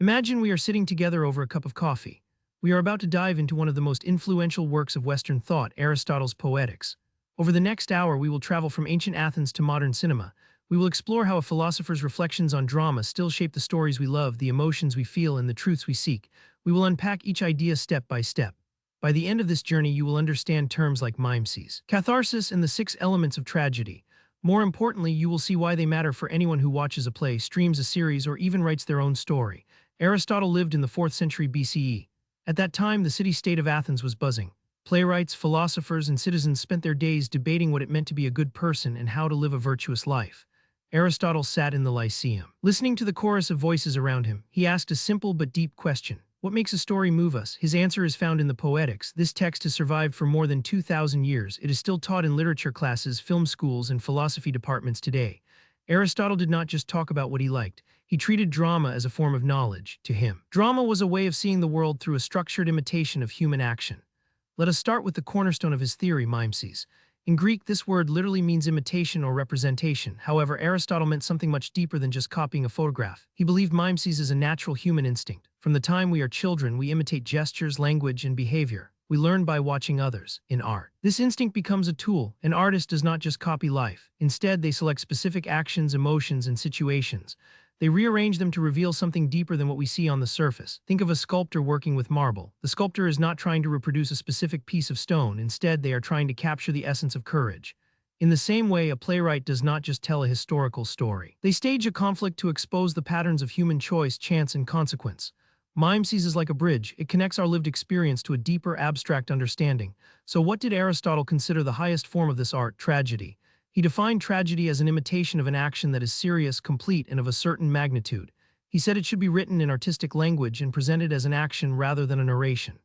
Imagine we are sitting together over a cup of coffee. We are about to dive into one of the most influential works of Western thought, Aristotle's Poetics. Over the next hour, we will travel from ancient Athens to modern cinema. We will explore how a philosopher's reflections on drama still shape the stories we love, the emotions we feel, and the truths we seek. We will unpack each idea step by step. By the end of this journey, you will understand terms like mimesis, catharsis, and the 6 elements of tragedy. More importantly, you will see why they matter for anyone who watches a play, streams a series, or even writes their own story. Aristotle lived in the 4th century BCE. At that time, the city-state of Athens was buzzing. Playwrights, philosophers, and citizens spent their days debating what it meant to be a good person and how to live a virtuous life. Aristotle sat in the Lyceum. Listening to the chorus of voices around him, he asked a simple but deep question. What makes a story move us? His answer is found in the Poetics. This text has survived for more than 2,000 years. It is still taught in literature classes, film schools, and philosophy departments today. Aristotle did not just talk about what he liked. He treated drama as a form of knowledge. To him, drama was a way of seeing the world through a structured imitation of human action. Let us start with the cornerstone of his theory, mimesis. In Greek, this word literally means imitation or representation. However, Aristotle meant something much deeper than just copying a photograph. He believed mimesis is a natural human instinct. From the time we are children, we imitate gestures, language, and behavior. We learn by watching others. In art, this instinct becomes a tool. An artist does not just copy life. Instead, they select specific actions, emotions, and situations. They rearrange them to reveal something deeper than what we see on the surface. Think of a sculptor working with marble. The sculptor is not trying to reproduce a specific piece of stone. Instead, they are trying to capture the essence of courage. In the same way, a playwright does not just tell a historical story. They stage a conflict to expose the patterns of human choice, chance, and consequence. Mimesis is like a bridge. It connects our lived experience to a deeper, abstract understanding. So what did Aristotle consider the highest form of this art? Tragedy. He defined tragedy as an imitation of an action that is serious, complete, and of a certain magnitude. He said it should be written in artistic language and presented as an action rather than a narration.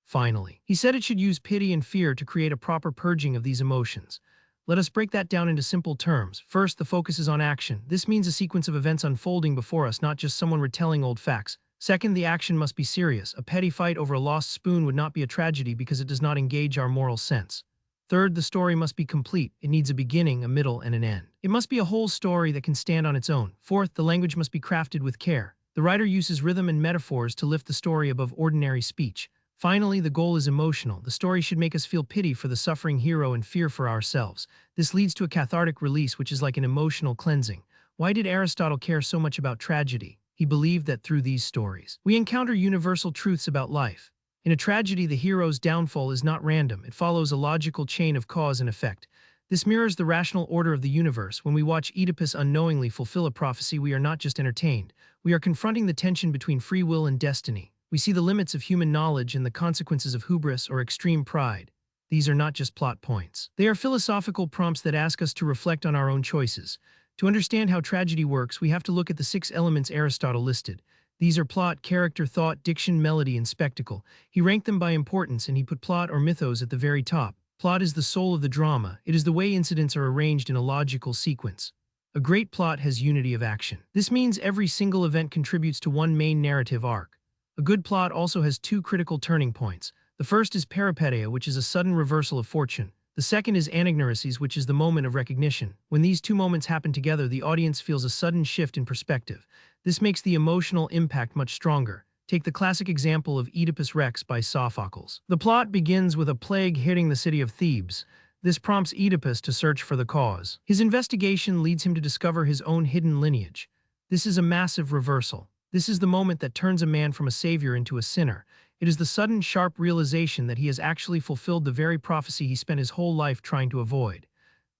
Finally, he said it should use pity and fear to create a proper purging of these emotions. Let us break that down into simple terms. First, the focus is on action. This means a sequence of events unfolding before us, not just someone retelling old facts. Second, the action must be serious. A petty fight over a lost spoon would not be a tragedy because it does not engage our moral sense. Third, the story must be complete. It needs a beginning, a middle, and an end. It must be a whole story that can stand on its own. Fourth, the language must be crafted with care. The writer uses rhythm and metaphors to lift the story above ordinary speech. Finally, the goal is emotional. The story should make us feel pity for the suffering hero and fear for ourselves. This leads to a cathartic release, which is like an emotional cleansing. Why did Aristotle care so much about tragedy? He believed that through these stories, we encounter universal truths about life. In a tragedy, the hero's downfall is not random. It follows a logical chain of cause and effect. This mirrors the rational order of the universe. When we watch Oedipus unknowingly fulfill a prophecy, we are not just entertained. We are confronting the tension between free will and destiny. We see the limits of human knowledge and the consequences of hubris or extreme pride. These are not just plot points. They are philosophical prompts that ask us to reflect on our own choices. To understand how tragedy works, we have to look at the 6 elements Aristotle listed. These are plot, character, thought, diction, melody, and spectacle. He ranked them by importance, and he put plot or mythos at the very top. Plot is the soul of the drama. It is the way incidents are arranged in a logical sequence. A great plot has unity of action. This means every single event contributes to one main narrative arc. A good plot also has 2 critical turning points. The first is peripeteia, which is a sudden reversal of fortune. The second is anagnorisis, which is the moment of recognition. When these 2 moments happen together, the audience feels a sudden shift in perspective. This makes the emotional impact much stronger. Take the classic example of Oedipus Rex by Sophocles. The plot begins with a plague hitting the city of Thebes. This prompts Oedipus to search for the cause. His investigation leads him to discover his own hidden lineage. This is a massive reversal. This is the moment that turns a man from a savior into a sinner. It is the sudden, sharp realization that he has actually fulfilled the very prophecy he spent his whole life trying to avoid.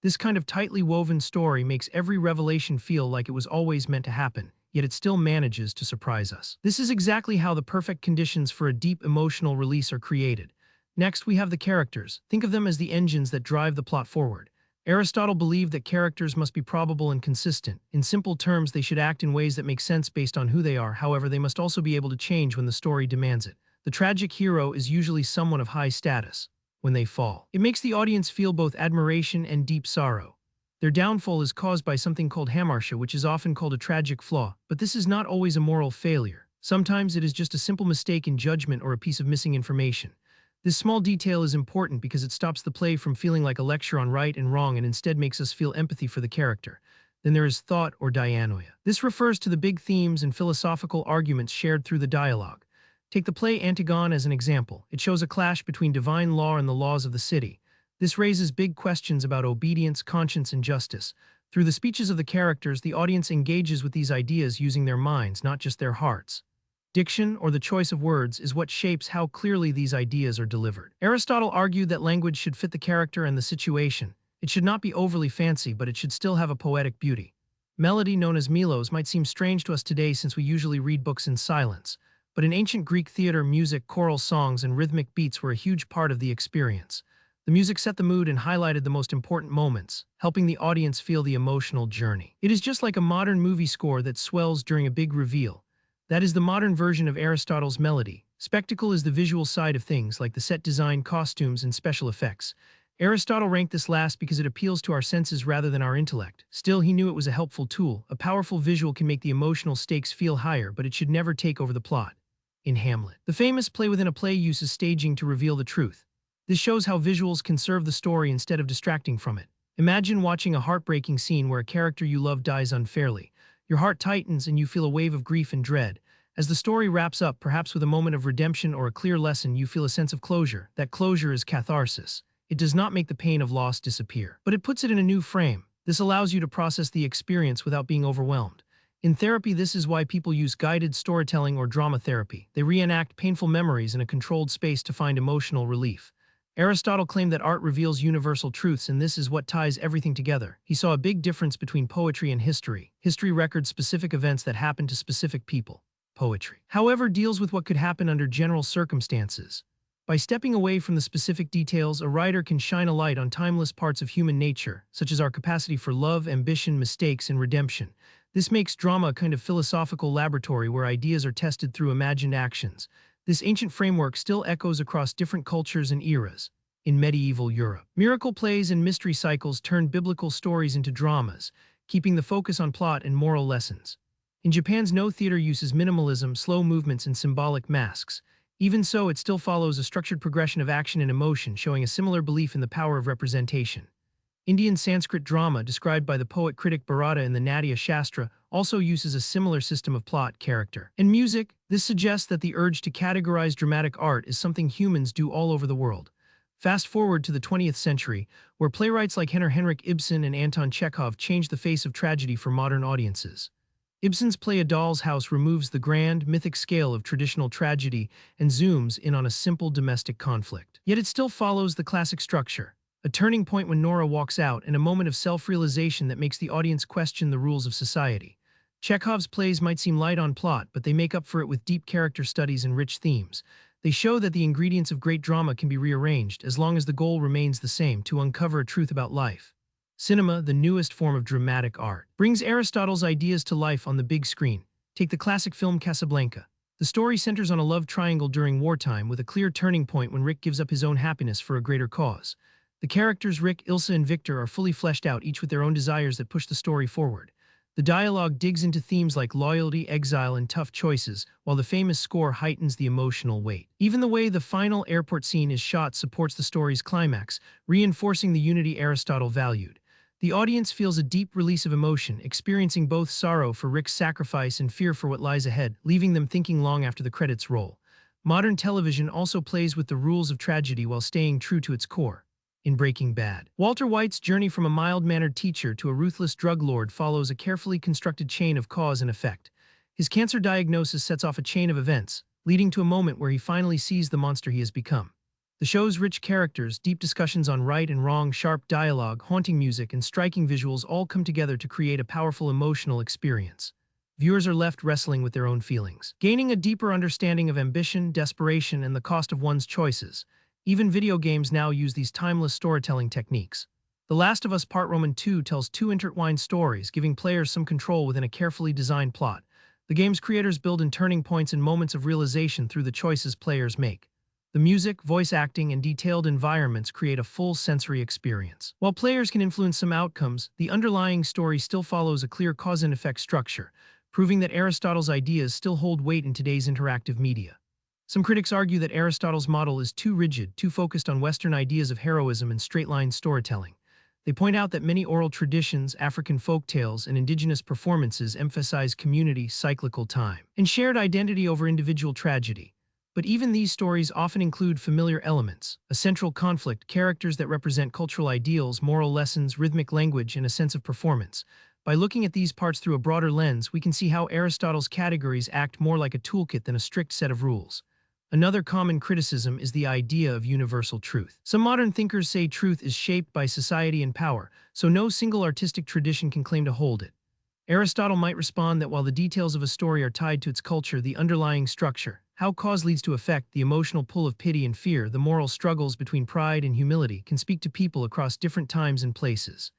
This kind of tightly woven story makes every revelation feel like it was always meant to happen, yet it still manages to surprise us. This is exactly how the perfect conditions for a deep emotional release are created. Next, we have the characters. Think of them as the engines that drive the plot forward. Aristotle believed that characters must be probable and consistent. In simple terms, they should act in ways that make sense based on who they are. However, they must also be able to change when the story demands it. The tragic hero is usually someone of high status. When they fall, it makes the audience feel both admiration and deep sorrow. Their downfall is caused by something called hamartia, which is often called a tragic flaw, but this is not always a moral failure. Sometimes it is just a simple mistake in judgment or a piece of missing information. This small detail is important because it stops the play from feeling like a lecture on right and wrong and instead makes us feel empathy for the character. Then there is thought or dianoia. This refers to the big themes and philosophical arguments shared through the dialogue. Take the play Antigone as an example. It shows a clash between divine law and the laws of the city. This raises big questions about obedience, conscience, and justice. Through the speeches of the characters, the audience engages with these ideas using their minds, not just their hearts. Diction, or the choice of words, is what shapes how clearly these ideas are delivered. Aristotle argued that language should fit the character and the situation. It should not be overly fancy, but it should still have a poetic beauty. Melody, known as melos, might seem strange to us today since we usually read books in silence. But in ancient Greek theater, music, choral songs, and rhythmic beats were a huge part of the experience. The music set the mood and highlighted the most important moments, helping the audience feel the emotional journey. It is just like a modern movie score that swells during a big reveal. That is the modern version of Aristotle's melody. Spectacle is the visual side of things, like the set design, costumes, and special effects. Aristotle ranked this last because it appeals to our senses rather than our intellect. Still, he knew it was a helpful tool. A powerful visual can make the emotional stakes feel higher, but it should never take over the plot. In Hamlet, the famous play within a play uses staging to reveal the truth. This shows how visuals can serve the story instead of distracting from it. Imagine watching a heartbreaking scene where a character you love dies unfairly. Your heart tightens and you feel a wave of grief and dread. As the story wraps up, perhaps with a moment of redemption or a clear lesson, you feel a sense of closure. That closure is catharsis. It does not make the pain of loss disappear, but it puts it in a new frame. This allows you to process the experience without being overwhelmed. In therapy, this is why people use guided storytelling or drama therapy. They reenact painful memories in a controlled space to find emotional relief. Aristotle claimed that art reveals universal truths, and this is what ties everything together. He saw a big difference between poetry and history. History records specific events that happen to specific people. Poetry, however, deals with what could happen under general circumstances. By stepping away from the specific details, a writer can shine a light on timeless parts of human nature, such as our capacity for love, ambition, mistakes, and redemption. This makes drama a kind of philosophical laboratory where ideas are tested through imagined actions. This ancient framework still echoes across different cultures and eras. In medieval Europe, miracle plays and mystery cycles turned biblical stories into dramas, keeping the focus on plot and moral lessons. In Japan's No theater uses minimalism, slow movements, and symbolic masks. Even so, it still follows a structured progression of action and emotion, showing a similar belief in the power of representation. Indian Sanskrit drama, described by the poet-critic Bharata in the Natya Shastra, also uses a similar system of plot, character, and music. This suggests that the urge to categorize dramatic art is something humans do all over the world. Fast forward to the 20th century, where playwrights like Henrik Ibsen and Anton Chekhov changed the face of tragedy for modern audiences. Ibsen's play A Doll's House removes the grand, mythic scale of traditional tragedy and zooms in on a simple domestic conflict. Yet it still follows the classic structure. A turning point when Nora walks out, and a moment of self-realization that makes the audience question the rules of society. Chekhov's plays might seem light on plot, but they make up for it with deep character studies and rich themes. They show that the ingredients of great drama can be rearranged as long as the goal remains the same: to uncover a truth about life. Cinema, the newest form of dramatic art, brings Aristotle's ideas to life on the big screen. Take the classic film Casablanca. The story centers on a love triangle during wartime, with a clear turning point when Rick gives up his own happiness for a greater cause. The characters Rick, Ilsa, and Victor are fully fleshed out, each with their own desires that push the story forward. The dialogue digs into themes like loyalty, exile, and tough choices, while the famous score heightens the emotional weight. Even the way the final airport scene is shot supports the story's climax, reinforcing the unity Aristotle valued. The audience feels a deep release of emotion, experiencing both sorrow for Rick's sacrifice and fear for what lies ahead, leaving them thinking long after the credits roll. Modern television also plays with the rules of tragedy while staying true to its core. In Breaking Bad, Walter White's journey from a mild-mannered teacher to a ruthless drug lord follows a carefully constructed chain of cause and effect. His cancer diagnosis sets off a chain of events, leading to a moment where he finally sees the monster he has become. The show's rich characters, deep discussions on right and wrong, sharp dialogue, haunting music, and striking visuals all come together to create a powerful emotional experience. Viewers are left wrestling with their own feelings, gaining a deeper understanding of ambition, desperation, and the cost of one's choices. Even video games now use these timeless storytelling techniques. The Last of Us Part Roman 2 tells two intertwined stories, giving players some control within a carefully designed plot. The game's creators build in turning points and moments of realization through the choices players make. The music, voice acting, and detailed environments create a full sensory experience. While players can influence some outcomes, the underlying story still follows a clear cause and effect structure, proving that Aristotle's ideas still hold weight in today's interactive media. Some critics argue that Aristotle's model is too rigid, too focused on Western ideas of heroism and straight-line storytelling. They point out that many oral traditions, African folktales, and indigenous performances emphasize community, cyclical time, and shared identity over individual tragedy. But even these stories often include familiar elements, a central conflict, characters that represent cultural ideals, moral lessons, rhythmic language, and a sense of performance. By looking at these parts through a broader lens, we can see how Aristotle's categories act more like a toolkit than a strict set of rules. Another common criticism is the idea of universal truth. Some modern thinkers say truth is shaped by society and power, so no single artistic tradition can claim to hold it. Aristotle might respond that while the details of a story are tied to its culture, the underlying structure, how cause leads to effect, the emotional pull of pity and fear, the moral struggles between pride and humility, can speak to people across different times and places.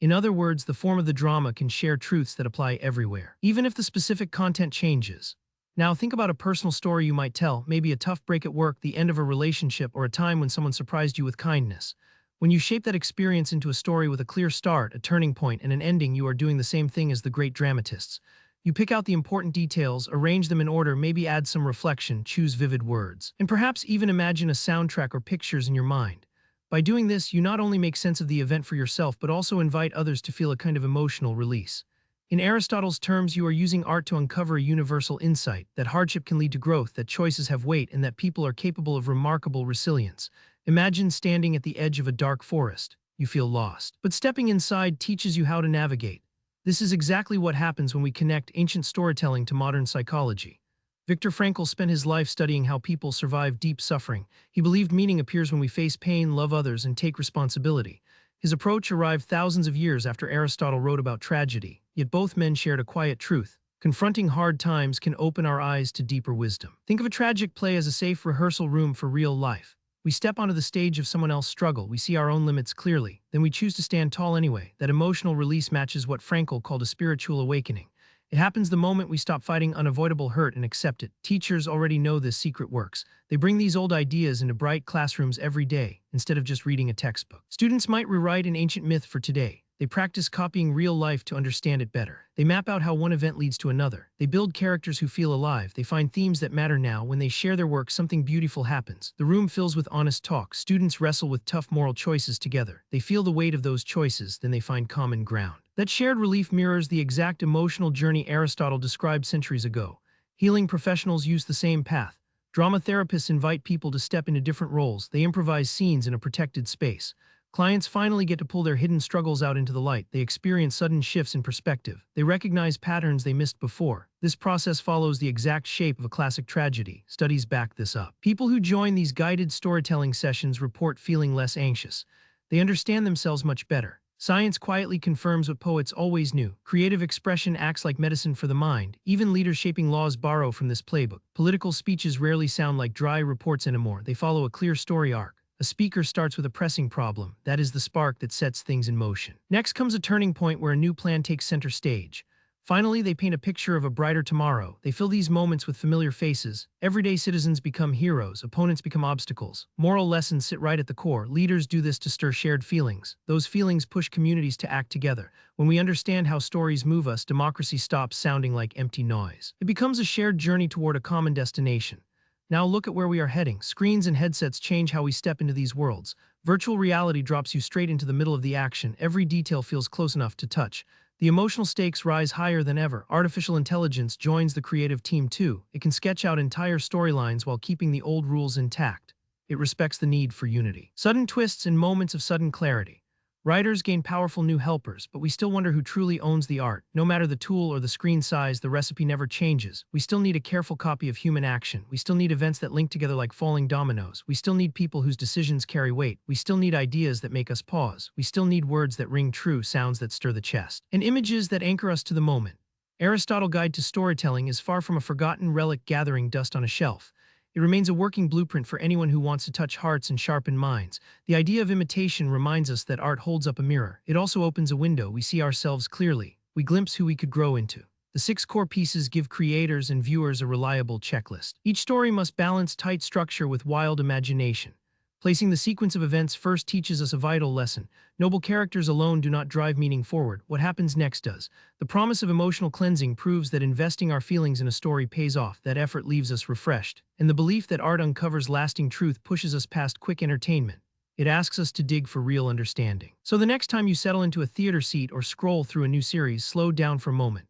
In other words, the form of the drama can share truths that apply everywhere, even if the specific content changes. Now think about a personal story you might tell, maybe a tough break at work, the end of a relationship, or a time when someone surprised you with kindness. When you shape that experience into a story with a clear start, a turning point, and an ending, you are doing the same thing as the great dramatists. You pick out the important details, arrange them in order, maybe add some reflection, choose vivid words, and perhaps even imagine a soundtrack or pictures in your mind. By doing this, you not only make sense of the event for yourself, but also invite others to feel a kind of emotional release. In Aristotle's terms, you are using art to uncover a universal insight, that hardship can lead to growth, that choices have weight, and that people are capable of remarkable resilience. Imagine standing at the edge of a dark forest. You feel lost. But stepping inside teaches you how to navigate. This is exactly what happens when we connect ancient storytelling to modern psychology. Viktor Frankl spent his life studying how people survive deep suffering. He believed meaning appears when we face pain, love others, and take responsibility. His approach arrived thousands of years after Aristotle wrote about tragedy, yet both men shared a quiet truth. Confronting hard times can open our eyes to deeper wisdom. Think of a tragic play as a safe rehearsal room for real life. We step onto the stage of someone else's struggle, we see our own limits clearly, then we choose to stand tall anyway. That emotional release matches what Frankl called a spiritual awakening. It happens the moment we stop fighting unavoidable hurt and accept it. Teachers already know this secret works. They bring these old ideas into bright classrooms every day, instead of just reading a textbook. Students might rewrite an ancient myth for today. They practice copying real life to understand it better. They map out how one event leads to another. They build characters who feel alive. They find themes that matter now. When they share their work, something beautiful happens. The room fills with honest talk. Students wrestle with tough moral choices together. They feel the weight of those choices, then they find common ground. That shared relief mirrors the exact emotional journey Aristotle described centuries ago. Healing professionals use the same path. Drama therapists invite people to step into different roles. They improvise scenes in a protected space. Clients finally get to pull their hidden struggles out into the light. They experience sudden shifts in perspective. They recognize patterns they missed before. This process follows the exact shape of a classic tragedy. Studies back this up. People who join these guided storytelling sessions report feeling less anxious. They understand themselves much better. Science quietly confirms what poets always knew. Creative expression acts like medicine for the mind. Even leaders shaping laws borrow from this playbook. Political speeches rarely sound like dry reports anymore. They follow a clear story arc. A speaker starts with a pressing problem. That is the spark that sets things in motion. Next comes a turning point where a new plan takes center stage. Finally, they paint a picture of a brighter tomorrow. They fill these moments with familiar faces. Everyday citizens become heroes. Opponents become obstacles. Moral lessons sit right at the core. Leaders do this to stir shared feelings. Those feelings push communities to act together. When we understand how stories move us, democracy stops sounding like empty noise. It becomes a shared journey toward a common destination. Now look at where we are heading. Screens and headsets change how we step into these worlds. Virtual reality drops you straight into the middle of the action. Every detail feels close enough to touch. The emotional stakes rise higher than ever. Artificial intelligence joins the creative team too. It can sketch out entire storylines while keeping the old rules intact. It respects the need for unity. Sudden twists and moments of sudden clarity. Writers gain powerful new helpers, but we still wonder who truly owns the art. No matter the tool or the screen size, the recipe never changes. We still need a careful copy of human action. We still need events that link together like falling dominoes. We still need people whose decisions carry weight. We still need ideas that make us pause. We still need words that ring true, sounds that stir the chest, and images that anchor us to the moment. Aristotle's Guide to Storytelling is far from a forgotten relic gathering dust on a shelf. It remains a working blueprint for anyone who wants to touch hearts and sharpen minds. The idea of imitation reminds us that art holds up a mirror. It also opens a window. We see ourselves clearly. We glimpse who we could grow into. The 6 core pieces give creators and viewers a reliable checklist. Each story must balance tight structure with wild imagination. Placing the sequence of events first teaches us a vital lesson. Noble characters alone do not drive meaning forward. What happens next does. The promise of emotional cleansing proves that investing our feelings in a story pays off. That effort leaves us refreshed. And the belief that art uncovers lasting truth pushes us past quick entertainment. It asks us to dig for real understanding. So the next time you settle into a theater seat or scroll through a new series, slow down for a moment.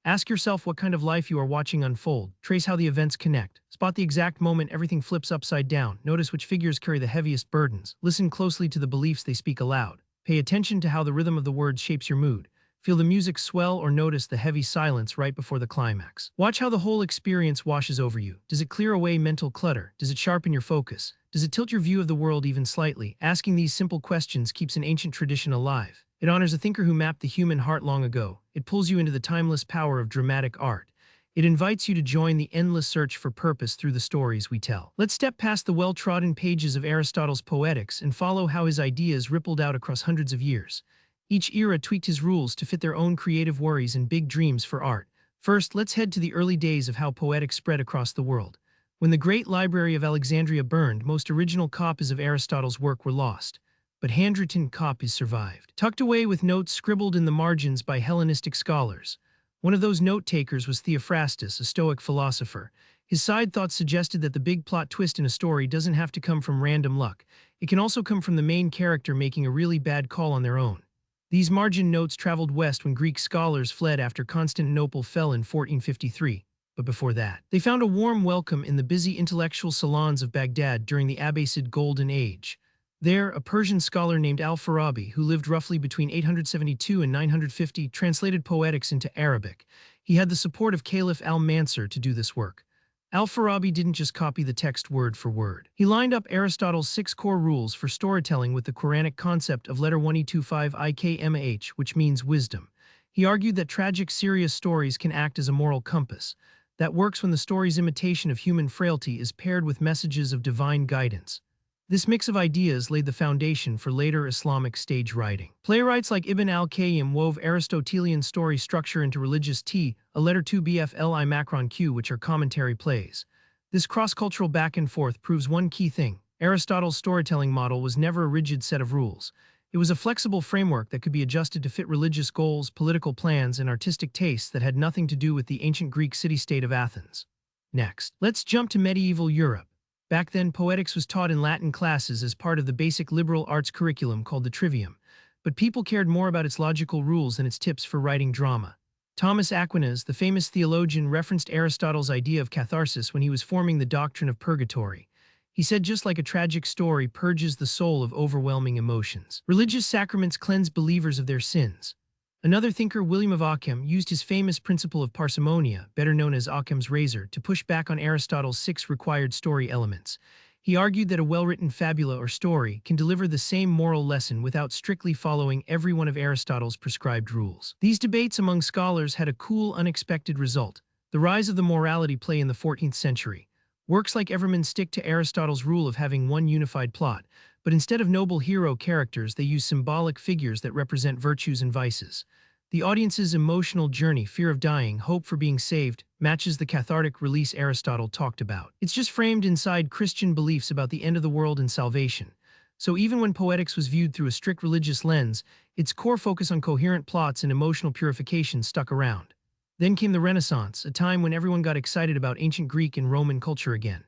Ask yourself what kind of life you are watching unfold. Trace how the events connect. Spot the exact moment everything flips upside down. Notice which figures carry the heaviest burdens. Listen closely to the beliefs they speak aloud. Pay attention to how the rhythm of the words shapes your mood. Feel the music swell or notice the heavy silence right before the climax. Watch how the whole experience washes over you. Does it clear away mental clutter? Does it sharpen your focus? Does it tilt your view of the world even slightly? Asking these simple questions keeps an ancient tradition alive. It honors a thinker who mapped the human heart long ago. It pulls you into the timeless power of dramatic art. It invites you to join the endless search for purpose through the stories we tell. Let's step past the well-trodden pages of Aristotle's Poetics and follow how his ideas rippled out across hundreds of years. Each era tweaked his rules to fit their own creative worries and big dreams for art. First, let's head to the early days of how Poetics spread across the world. When the great library of Alexandria burned, most original copies of Aristotle's work were lost. But handwritten copies survived, tucked away with notes scribbled in the margins by Hellenistic scholars. One of those note-takers was Theophrastus, a Stoic philosopher. His side thoughts suggested that the big plot twist in a story doesn't have to come from random luck. It can also come from the main character making a really bad call on their own. These margin notes traveled west when Greek scholars fled after Constantinople fell in 1453. But before that, they found a warm welcome in the busy intellectual salons of Baghdad during the Abbasid Golden Age. There, a Persian scholar named Farabi, who lived roughly between 872 and 950, translated Poetics into Arabic. He had the support of Caliph al-Mansur to do this work. Farabi didn't just copy the text word for word. He lined up Aristotle's 6 core rules for storytelling with the Quranic concept of letter 1e25 ikmah, which means wisdom. He argued that tragic, serious stories can act as a moral compass. That works when the story's imitation of human frailty is paired with messages of divine guidance. This mix of ideas laid the foundation for later Islamic stage writing. Playwrights like Ibn al-Qayyim wove Aristotelian story structure into religious a letter 2 bfli macron q, which are commentary plays. This cross-cultural back and forth proves one key thing. Aristotle's storytelling model was never a rigid set of rules. It was a flexible framework that could be adjusted to fit religious goals, political plans, and artistic tastes that had nothing to do with the ancient Greek city-state of Athens. Next, let's jump to medieval Europe. Back then, Poetics was taught in Latin classes as part of the basic liberal arts curriculum called the Trivium, but people cared more about its logical rules than its tips for writing drama. Thomas Aquinas, the famous theologian, referenced Aristotle's idea of catharsis when he was forming the doctrine of purgatory. He said just like a tragic story purges the soul of overwhelming emotions, religious sacraments cleanse believers of their sins. Another thinker, William of Ockham, used his famous principle of parsimony, better known as Ockham's razor, to push back on Aristotle's 6 required story elements. He argued that a well-written fabula or story can deliver the same moral lesson without strictly following every one of Aristotle's prescribed rules. These debates among scholars had a cool, unexpected result: the rise of the morality play in the 14th century. Works like Everman stick to Aristotle's rule of having one unified plot, but instead of noble hero characters, they use symbolic figures that represent virtues and vices. The audience's emotional journey, fear of dying, hope for being saved, matches the cathartic release Aristotle talked about. It's just framed inside Christian beliefs about the end of the world and salvation. So even when Poetics was viewed through a strict religious lens, its core focus on coherent plots and emotional purification stuck around. Then came the Renaissance, a time when everyone got excited about ancient Greek and Roman culture again.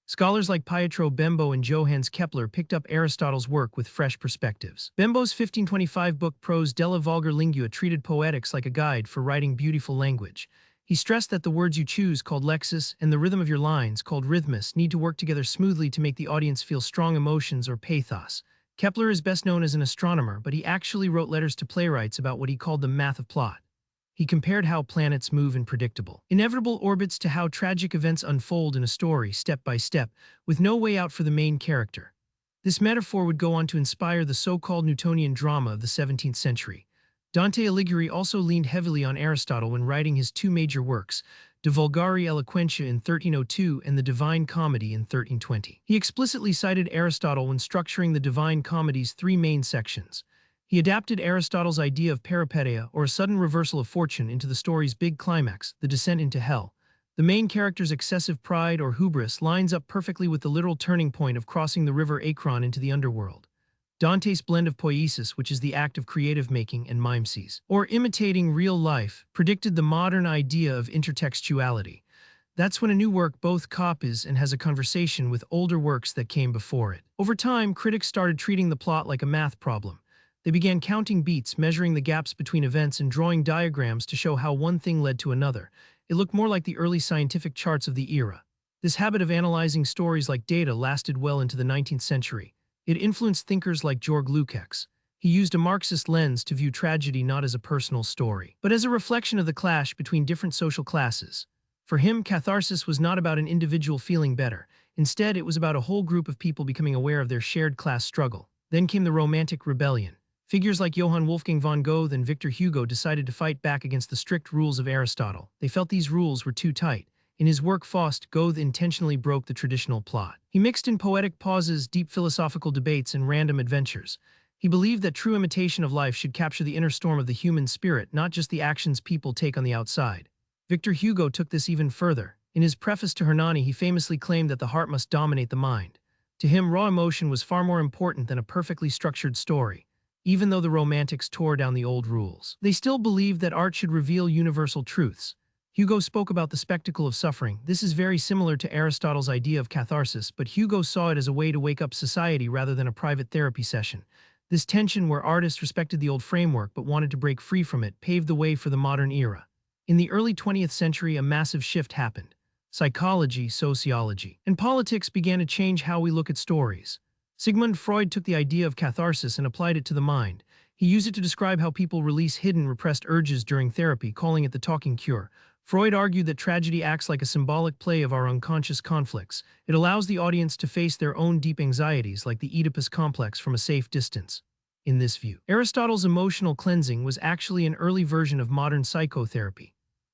Scholars like Pietro Bembo and Johannes Kepler picked up Aristotle's work with fresh perspectives. Bembo's 1525 book Prose della Vulgar Lingua treated Poetics like a guide for writing beautiful language. He stressed that the words you choose, called lexis, and the rhythm of your lines, called rhythmus, need to work together smoothly to make the audience feel strong emotions or pathos. Kepler is best known as an astronomer, but he actually wrote letters to playwrights about what he called the math of plot. He compared how planets move in predictable, inevitable orbits to how tragic events unfold in a story step by step, with no way out for the main character. This metaphor would go on to inspire the so-called Newtonian drama of the 17th century. Dante Alighieri also leaned heavily on Aristotle when writing his 2 major works, De Vulgari Eloquentia in 1302 and The Divine Comedy in 1320. He explicitly cited Aristotle when structuring the Divine Comedy's 3 main sections. He adapted Aristotle's idea of peripeteia, or a sudden reversal of fortune, into the story's big climax, the descent into hell. The main character's excessive pride or hubris lines up perfectly with the literal turning point of crossing the river Acron into the underworld. Dante's blend of poiesis, which is the act of creative making, and mimesis, or imitating real life, predicted the modern idea of intertextuality. That's when a new work both copies and has a conversation with older works that came before it. Over time, critics started treating the plot like a math problem. They began counting beats, measuring the gaps between events, and drawing diagrams to show how one thing led to another. It looked more like the early scientific charts of the era. This habit of analyzing stories like data lasted well into the 19th century. It influenced thinkers like Georg Lukács. He used a Marxist lens to view tragedy not as a personal story, but as a reflection of the clash between different social classes. For him, catharsis was not about an individual feeling better. Instead, it was about a whole group of people becoming aware of their shared class struggle. Then came the Romantic Rebellion. Figures like Johann Wolfgang von Goethe and Victor Hugo decided to fight back against the strict rules of Aristotle. They felt these rules were too tight. In his work Faust, Goethe intentionally broke the traditional plot. He mixed in poetic pauses, deep philosophical debates, and random adventures. He believed that true imitation of life should capture the inner storm of the human spirit, not just the actions people take on the outside. Victor Hugo took this even further. In his preface to Hernani, he famously claimed that the heart must dominate the mind. To him, raw emotion was far more important than a perfectly structured story. Even though the Romantics tore down the old rules, they still believed that art should reveal universal truths. Hugo spoke about the spectacle of suffering. This is very similar to Aristotle's idea of catharsis, but Hugo saw it as a way to wake up society rather than a private therapy session. This tension, where artists respected the old framework but wanted to break free from it, paved the way for the modern era. In the early 20th century, a massive shift happened. Psychology, sociology, and politics began to change how we look at stories. Sigmund Freud took the idea of catharsis and applied it to the mind. He used it to describe how people release hidden, repressed urges during therapy, calling it the talking cure. Freud argued that tragedy acts like a symbolic play of our unconscious conflicts. It allows the audience to face their own deep anxieties, like the Oedipus complex, from a safe distance. In this view, Aristotle's emotional cleansing was actually an early version of modern psychotherapy.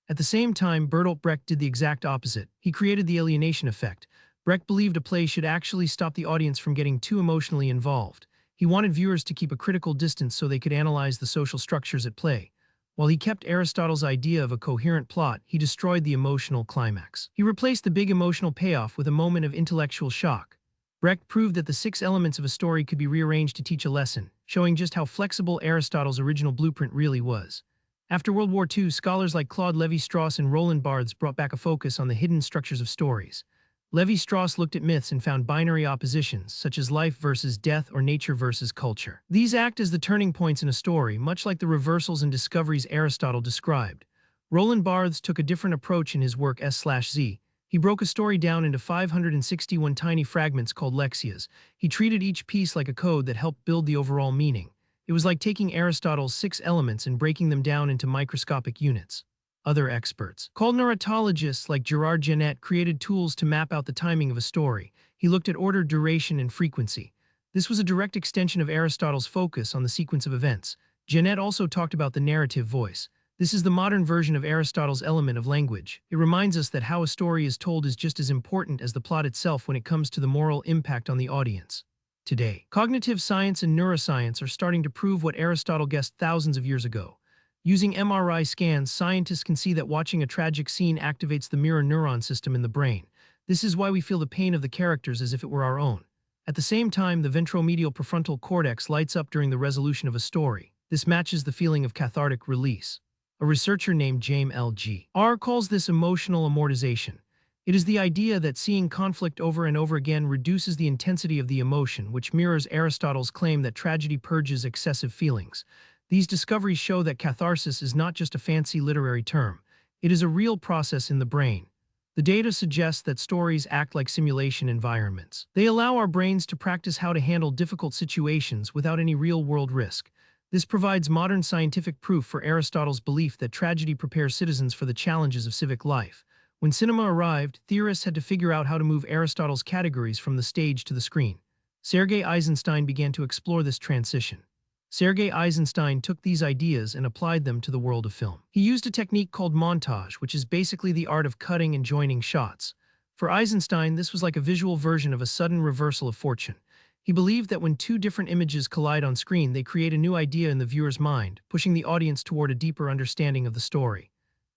At the same time, Bertolt Brecht did the exact opposite. He created the alienation effect. Brecht believed a play should actually stop the audience from getting too emotionally involved. He wanted viewers to keep a critical distance so they could analyze the social structures at play. While he kept Aristotle's idea of a coherent plot, he destroyed the emotional climax. He replaced the big emotional payoff with a moment of intellectual shock. Brecht proved that the 6 elements of a story could be rearranged to teach a lesson, showing just how flexible Aristotle's original blueprint really was. After World War II, scholars like Claude Lévi-Strauss and Roland Barthes brought back a focus on the hidden structures of stories. Lévi-Strauss looked at myths and found binary oppositions, such as life versus death or nature versus culture. These act as the turning points in a story, much like the reversals and discoveries Aristotle described. Roland Barthes took a different approach in his work S/Z. He broke a story down into 561 tiny fragments called lexias. He treated each piece like a code that helped build the overall meaning. It was like taking Aristotle's 6 elements and breaking them down into microscopic units. Other experts, called narratologists like Gerard Genette, created tools to map out the timing of a story. He looked at order, duration, and frequency. This was a direct extension of Aristotle's focus on the sequence of events. Genette also talked about the narrative voice. This is the modern version of Aristotle's element of language. It reminds us that how a story is told is just as important as the plot itself when it comes to the moral impact on the audience. Today, cognitive science and neuroscience are starting to prove what Aristotle guessed thousands of years ago. Using MRI scans, scientists can see that watching a tragic scene activates the mirror neuron system in the brain. This is why we feel the pain of the characters as if it were our own. At the same time, the ventromedial prefrontal cortex lights up during the resolution of a story. This matches the feeling of cathartic release. A researcher named James L.G.R. calls this emotional amortization. It is the idea that seeing conflict over and over again reduces the intensity of the emotion, which mirrors Aristotle's claim that tragedy purges excessive feelings. These discoveries show that catharsis is not just a fancy literary term. It is a real process in the brain. The data suggests that stories act like simulation environments. They allow our brains to practice how to handle difficult situations without any real-world risk. This provides modern scientific proof for Aristotle's belief that tragedy prepares citizens for the challenges of civic life. When cinema arrived, theorists had to figure out how to move Aristotle's categories from the stage to the screen. Sergei Eisenstein began to explore this transition. Sergei Eisenstein took these ideas and applied them to the world of film. He used a technique called montage, which is basically the art of cutting and joining shots. For Eisenstein, this was like a visual version of a sudden reversal of fortune. He believed that when 2 different images collide on screen, they create a new idea in the viewer's mind, pushing the audience toward a deeper understanding of the story.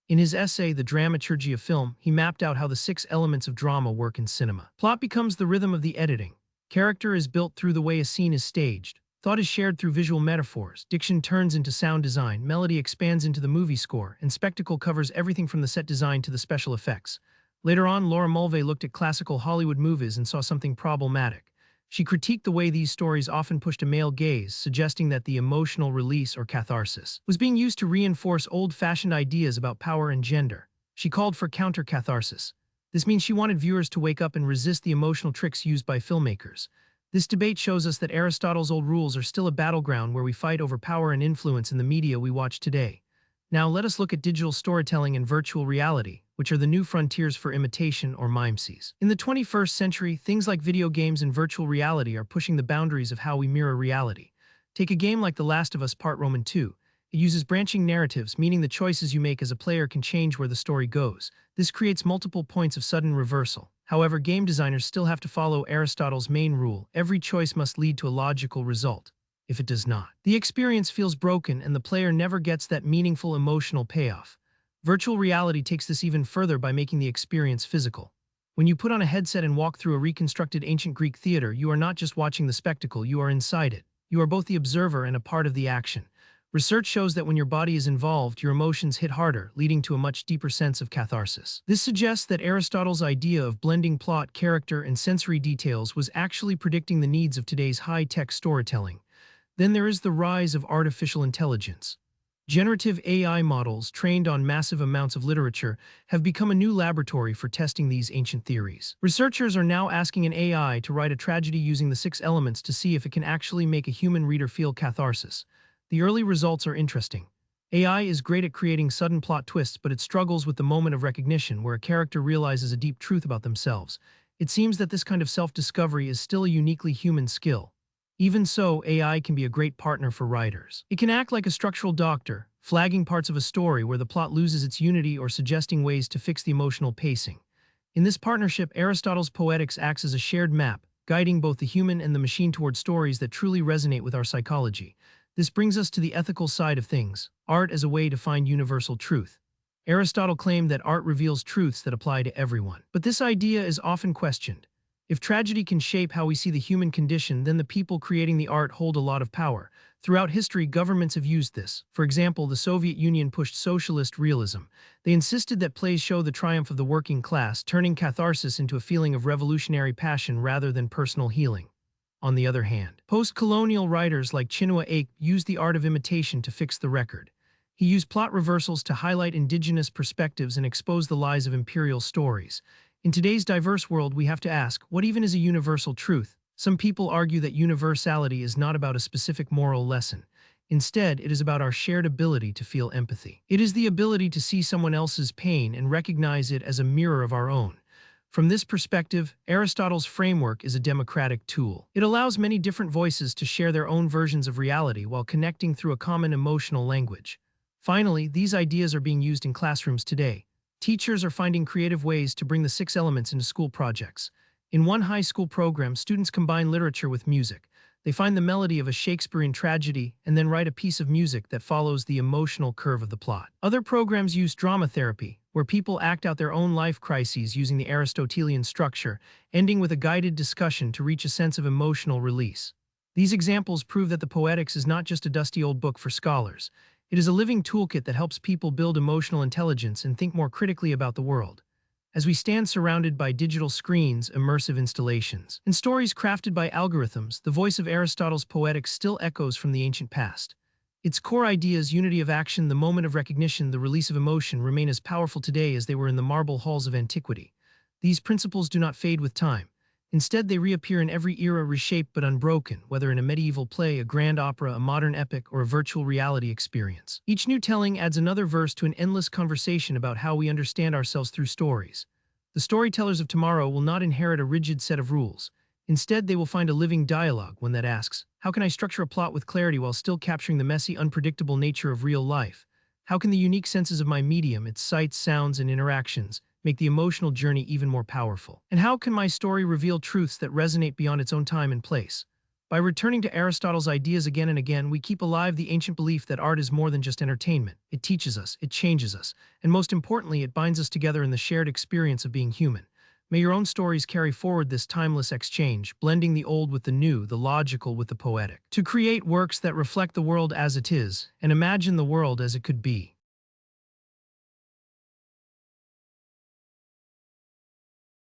In his essay, The Dramaturgy of Film, he mapped out how the 6 elements of drama work in cinema. Plot becomes the rhythm of the editing. Character is built through the way a scene is staged. Thought is shared through visual metaphors, diction turns into sound design, melody expands into the movie score, and spectacle covers everything from the set design to the special effects. Later on, Laura Mulvey looked at classical Hollywood movies and saw something problematic. She critiqued the way these stories often pushed a male gaze, suggesting that the emotional release, or catharsis, was being used to reinforce old-fashioned ideas about power and gender. She called for counter-catharsis. This means she wanted viewers to wake up and resist the emotional tricks used by filmmakers. This debate shows us that Aristotle's old rules are still a battleground where we fight over power and influence in the media we watch today. Now let us look at digital storytelling and virtual reality, which are the new frontiers for imitation, or mimesis. In the 21st century, things like video games and virtual reality are pushing the boundaries of how we mirror reality. Take a game like The Last of Us Part Roman 2. It uses branching narratives, meaning the choices you make as a player can change where the story goes. This creates multiple points of sudden reversal. However, game designers still have to follow Aristotle's main rule: every choice must lead to a logical result. If it does not, the experience feels broken and the player never gets that meaningful emotional payoff. Virtual reality takes this even further by making the experience physical. When you put on a headset and walk through a reconstructed ancient Greek theater, you are not just watching the spectacle, you are inside it. You are both the observer and a part of the action. Research shows that when your body is involved, your emotions hit harder, leading to a much deeper sense of catharsis. This suggests that Aristotle's idea of blending plot, character, and sensory details was actually predicting the needs of today's high-tech storytelling. Then there is the rise of artificial intelligence. Generative AI models, trained on massive amounts of literature, have become a new laboratory for testing these ancient theories. Researchers are now asking an AI to write a tragedy using the 6 elements to see if it can actually make a human reader feel catharsis. The early results are interesting. AI is great at creating sudden plot twists, but it struggles with the moment of recognition where a character realizes a deep truth about themselves. It seems that this kind of self-discovery is still a uniquely human skill. Even so, AI can be a great partner for writers. It can act like a structural doctor, flagging parts of a story where the plot loses its unity or suggesting ways to fix the emotional pacing. In this partnership, Aristotle's Poetics acts as a shared map, guiding both the human and the machine toward stories that truly resonate with our psychology. This brings us to the ethical side of things: art as a way to find universal truth. Aristotle claimed that art reveals truths that apply to everyone. But this idea is often questioned. If tragedy can shape how we see the human condition, then the people creating the art hold a lot of power. Throughout history, governments have used this. For example, the Soviet Union pushed socialist realism. They insisted that plays show the triumph of the working class, turning catharsis into a feeling of revolutionary passion rather than personal healing. On the other hand, post-colonial writers like Chinua Achebe used the art of imitation to fix the record. He used plot reversals to highlight indigenous perspectives and expose the lies of imperial stories. In today's diverse world, we have to ask, what even is a universal truth? Some people argue that universality is not about a specific moral lesson. Instead, it is about our shared ability to feel empathy. It is the ability to see someone else's pain and recognize it as a mirror of our own. From this perspective, Aristotle's framework is a democratic tool. It allows many different voices to share their own versions of reality while connecting through a common emotional language. Finally, these ideas are being used in classrooms today. Teachers are finding creative ways to bring the 6 elements into school projects. In one high school program, students combine literature with music. They find the melody of a Shakespearean tragedy and then write a piece of music that follows the emotional curve of the plot. Other programs use drama therapy, where people act out their own life crises using the Aristotelian structure, ending with a guided discussion to reach a sense of emotional release. These examples prove that the Poetics is not just a dusty old book for scholars. It is a living toolkit that helps people build emotional intelligence and think more critically about the world. As we stand surrounded by digital screens, immersive installations, and stories crafted by algorithms, the voice of Aristotle's Poetics still echoes from the ancient past. Its core ideas, unity of action, the moment of recognition, the release of emotion, remain as powerful today as they were in the marble halls of antiquity. These principles do not fade with time. Instead, they reappear in every era, reshaped but unbroken, whether in a medieval play, a grand opera, a modern epic, or a virtual reality experience. Each new telling adds another verse to an endless conversation about how we understand ourselves through stories. The storytellers of tomorrow will not inherit a rigid set of rules. Instead, they will find a living dialogue, one that asks, how can I structure a plot with clarity while still capturing the messy, unpredictable nature of real life? How can the unique senses of my medium, its sights, sounds, and interactions, make the emotional journey even more powerful? And how can my story reveal truths that resonate beyond its own time and place? By returning to Aristotle's ideas again and again, we keep alive the ancient belief that art is more than just entertainment. It teaches us, it changes us, and most importantly, it binds us together in the shared experience of being human. May your own stories carry forward this timeless exchange, blending the old with the new, the logical with the poetic, to create works that reflect the world as it is and imagine the world as it could be.